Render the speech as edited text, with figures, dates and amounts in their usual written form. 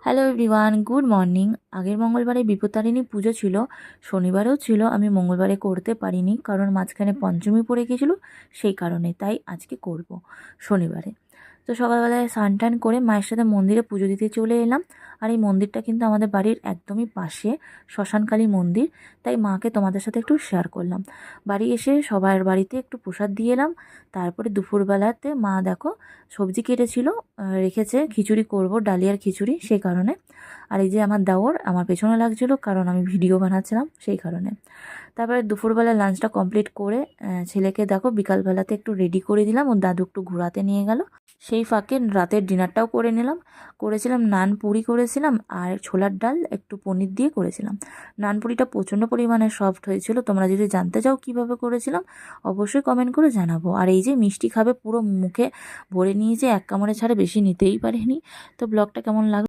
Hello everyone, good morning. আগের মঙ্গলবারে বিপত্তারিণী পুজো ছিল, শনিবারেও ছিল। আমি মঙ্গলবারে করতে পারিনি কারণ মাঝখানে পঞ্চমী পড়ে গিয়েছিল, সেই কারণে। তাই আজকে করব শনিবারে। তো সকালবেলায় স্নান টান করে মায়ের সাথে মন্দিরে পুজো দিতে চলে এলাম। আর এই মন্দিরটা কিন্তু আমাদের বাড়ির একদমই পাশে, শ্মশানকালী মন্দির। তাই মাকে তোমাদের সাথে একটু শেয়ার করলাম। বাড়ি এসে সবার বাড়িতে একটু প্রসাদ দিয়ে এলাম। তারপরে দুপুরবেলাতে মা দেখো সবজি কেটেছিল, রেখেছে খিচুড়ি করব, ডালিয়ার খিচুড়ি, সেই কারণে। আর এই যে আমার দেওর আমার পেছনে লাগছিল কারণ আমি ভিডিও বানাচ্ছিলাম, সেই কারণে। তারপরে দুপুরবেলা লাঞ্চটা কমপ্লিট করে ছেলেকে দেখো বিকালবেলাতে একটু রেডি করে দিলাম, ওর দাদু একটু ঘোরাতে নিয়ে গেল। সেই ফাঁকে রাতের ডিনারটাও করে নিলাম। করেছিলাম নান পুরি করেছিলাম, আর ছোলার ডাল একটু পনির দিয়ে করেছিলাম। নান পুরিটা প্রচণ্ড পরিমাণে সফট হয়েছিল। তোমরা যদি জানতে চাও কিভাবে করেছিলাম, অবশ্যই কমেন্ট করে জানাবো। আর এই যে মিষ্টি খাবে, পুরো মুখে ভরে নিয়েছে, এক কামড়ে ছাড়া বেশি নিতেই পারেনি। তো ব্লগটা কেমন লাগলো